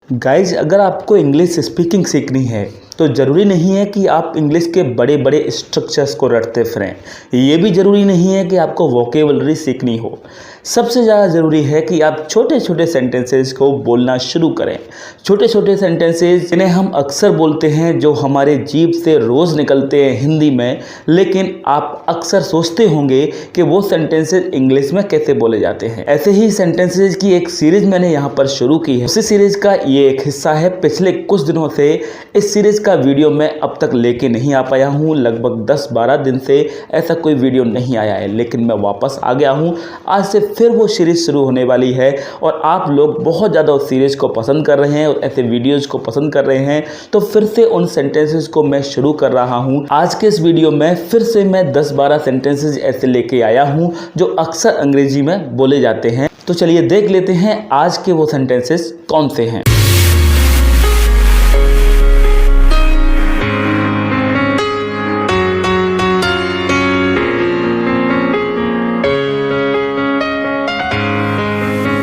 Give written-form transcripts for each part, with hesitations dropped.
Guys, अगर आपको English speaking सीखनी है तो ज़रूरी नहीं है कि आप इंग्लिश के बड़े बड़े स्ट्रक्चर्स को रटते फिरें। ये भी ज़रूरी नहीं है कि आपको वोकेबलरी सीखनी हो। सबसे ज़्यादा ज़रूरी है कि आप छोटे छोटे सेंटेंसेस को बोलना शुरू करें। छोटे छोटे सेंटेंसेस जिन्हें हम अक्सर बोलते हैं, जो हमारे जीभ से रोज़ निकलते हैं हिंदी में, लेकिन आप अक्सर सोचते होंगे कि वो सेंटेंसेस इंग्लिश में कैसे बोले जाते हैं। ऐसे ही सेंटेंसेस की एक सीरीज़ मैंने यहाँ पर शुरू की है। उसी सीरीज़ का ये एक हिस्सा है। पिछले कुछ दिनों से इस सीरीज़ का वीडियो मैं अब तक लेके नहीं आ पाया हूँ। लगभग 10-12 दिन से ऐसा कोई वीडियो नहीं आया है, लेकिन मैं वापस आ गया हूँ। आज से फिर वो सीरीज़ शुरू होने वाली है और आप लोग बहुत ज़्यादा उस सीरीज़ को पसंद कर रहे हैं और ऐसे वीडियोज़ को पसंद कर रहे हैं, तो फिर से उन सेंटेंसेस को मैं शुरू कर रहा हूँ। आज के इस वीडियो में फिर से मैं 10-12 सेंटेंसेस ऐसे लेके आया हूँ जो अक्सर अंग्रेजी में बोले जाते हैं। तो चलिए देख लेते हैं आज के वो सेंटेंसेस कौन से हैं।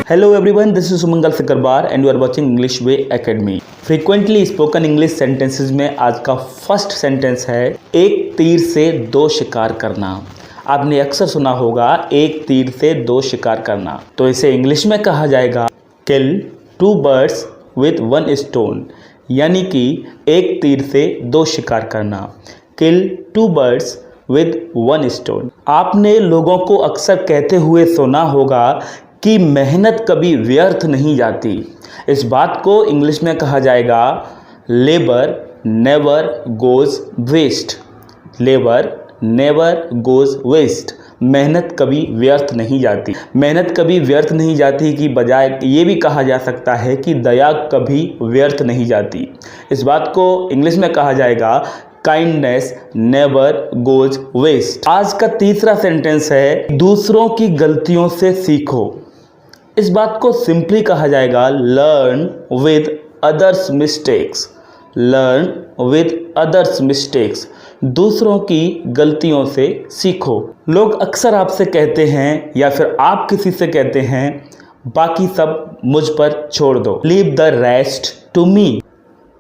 Hello everyone, this is Sumangal Sikkarbar and you are watching English Way Academy। Frequently spoken English sentences में आज का फर्स्ट सेंटेंस है एक तीर से दो शिकार करना। आपने अक्सर सुना होगा एक तीर से दो शिकार करना, तो इसे इंग्लिश में कहा जाएगा किल 2 birds with 1 stone, यानी कि एक तीर से दो शिकार करना। किल 2 birds with 1 stone। आपने लोगों को अक्सर कहते हुए सुना होगा कि मेहनत कभी व्यर्थ नहीं जाती। इस बात को इंग्लिश में कहा जाएगा labour never goes waste. Labour never goes waste. मेहनत कभी व्यर्थ नहीं जाती। मेहनत कभी व्यर्थ नहीं जाती की बजाय ये भी कहा जा सकता है कि दया कभी व्यर्थ नहीं जाती। इस बात को इंग्लिश में कहा जाएगा काइंडनेस नेवर गोज वेस्ट। आज का तीसरा सेंटेंस है दूसरों की गलतियों से सीखो। इस बात को सिंपली कहा जाएगा learn with others mistakes. Learn with others mistakes. दूसरों की गलतियों से सीखो। लोग अक्सर आपसे कहते हैं या फिर आप किसी से कहते हैं बाकी सब मुझ पर छोड़ दो, leave the rest to me.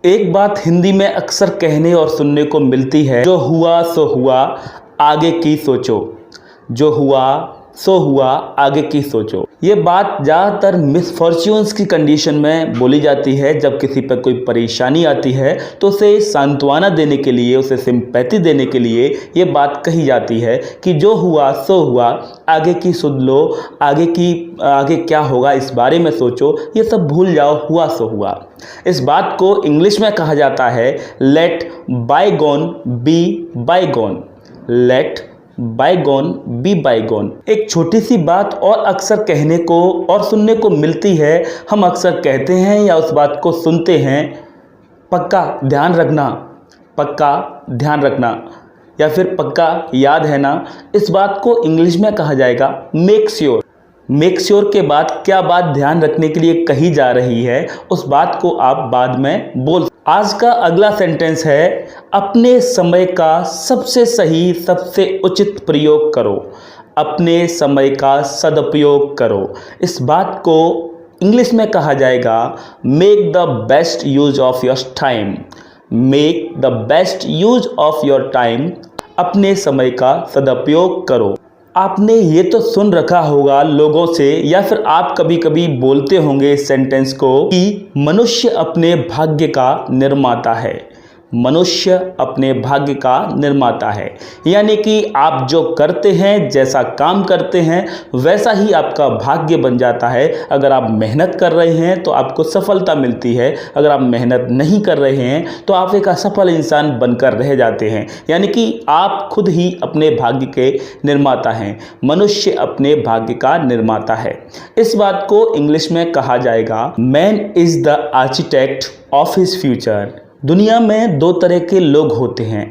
एक बात हिंदी में अक्सर कहने और सुनने को मिलती है, जो हुआ सो हुआ, आगे की सोचो। जो हुआ सो हुआ, आगे की सोचो। ये बात ज़्यादातर मिसफॉर्च्यून्स की कंडीशन में बोली जाती है। जब किसी पर कोई परेशानी आती है तो उसे सांत्वना देने के लिए, उसे सिंपैथी देने के लिए ये बात कही जाती है कि जो हुआ सो हुआ, आगे की सुन लो, आगे क्या होगा इस बारे में सोचो, ये सब भूल जाओ, हुआ सो हुआ। इस बात को इंग्लिश में कहा जाता है लेट बायगोन बी बायगोन। लेट बायगोन बी बायगोन। एक छोटी सी बात और अक्सर कहने को और सुनने को मिलती है। हम अक्सर कहते हैं या उस बात को सुनते हैं, पक्का ध्यान रखना, पक्का ध्यान रखना, या फिर पक्का याद है ना। इस बात को इंग्लिश में कहा जाएगा मेक श्योर। मेक श्योर के बाद क्या बात ध्यान रखने के लिए कही जा रही है, उस बात को आप बाद में बोल। आज का अगला सेंटेंस है अपने समय का सबसे सही, सबसे उचित प्रयोग करो। अपने समय का सदुपयोग करो। इस बात को इंग्लिश में कहा जाएगा make the best use of your time. Make the best use of your time. अपने समय का सदुपयोग करो। आपने ये तो सुन रखा होगा लोगों से, या फिर आप कभी कभी बोलते होंगे इस सेंटेंस को कि मनुष्य अपने भाग्य का निर्माता है। मनुष्य अपने भाग्य का निर्माता है, यानी कि आप जो करते हैं, जैसा काम करते हैं, वैसा ही आपका भाग्य बन जाता है। अगर आप मेहनत कर रहे हैं तो आपको सफलता मिलती है। अगर आप मेहनत नहीं कर रहे हैं तो आप एक असफल इंसान बनकर रह जाते हैं। यानी कि आप खुद ही अपने भाग्य के निर्माता हैं। मनुष्य अपने भाग्य का निर्माता है। इस बात को इंग्लिश में कहा जाएगा man is the architect of his future. दुनिया में 2 तरह के लोग होते हैं।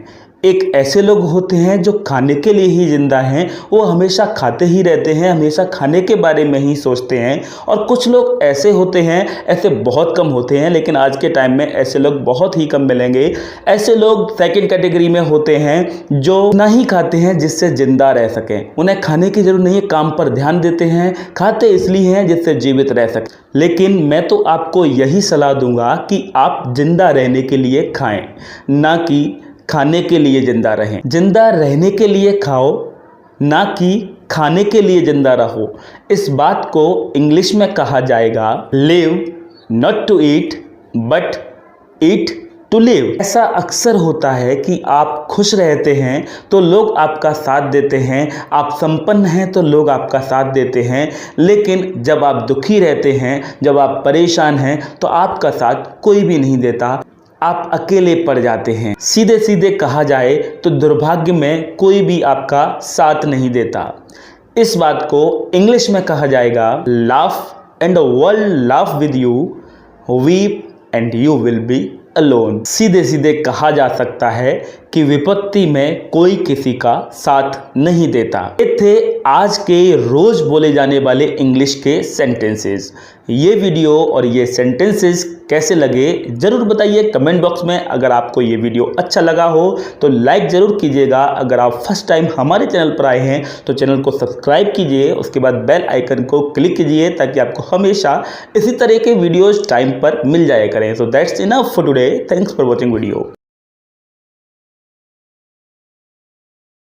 एक ऐसे लोग होते हैं जो खाने के लिए ही जिंदा हैं, वो हमेशा खाते ही रहते हैं, हमेशा खाने के बारे में ही सोचते हैं। और कुछ लोग ऐसे होते हैं, ऐसे बहुत कम होते हैं, लेकिन आज के टाइम में ऐसे लोग बहुत ही कम मिलेंगे। ऐसे लोग सेकंड कैटेगरी में होते हैं जो ना ही खाते हैं जिससे जिंदा रह सकें। उन्हें खाने की जरूरत नहीं है, काम पर ध्यान देते हैं, खाते इसलिए हैं जिससे जीवित रह सकें। लेकिन मैं तो आपको यही सलाह दूंगा कि आप जिंदा रहने के लिए खाएं, ना कि खाने के लिए जिंदा रहें। जिंदा रहने के लिए खाओ, ना कि खाने के लिए जिंदा रहो। इस बात को इंग्लिश में कहा जाएगा live not to eat but eat to live. ऐसा अक्सर होता है कि आप खुश रहते हैं तो लोग आपका साथ देते हैं, आप संपन्न हैं तो लोग आपका साथ देते हैं, लेकिन जब आप दुखी रहते हैं, जब आप परेशान हैं तो आपका साथ कोई भी नहीं देता, आप अकेले पड़ जाते हैं। सीधे सीधे कहा जाए तो दुर्भाग्य में कोई भी आपका साथ नहीं देता। इस बात को इंग्लिश में कहा जाएगा laugh and the world laugh with you, weep and you will be alone. सीधे सीधे कहा जा सकता है कि विपत्ति में कोई किसी का साथ नहीं देता। ये थे आज के रोज बोले जाने वाले इंग्लिश के सेंटेंसेस। ये वीडियो और ये सेंटेंसेस कैसे लगे जरूर बताइए कमेंट बॉक्स में। अगर आपको ये वीडियो अच्छा लगा हो तो लाइक जरूर कीजिएगा। अगर आप फर्स्ट टाइम हमारे चैनल पर आए हैं तो चैनल को सब्सक्राइब कीजिए, उसके बाद बेल आइकन को क्लिक कीजिए ताकि आपको हमेशा इसी तरह के वीडियोज टाइम पर मिल जाया करें। So that's enough for today. Thanks for watching video.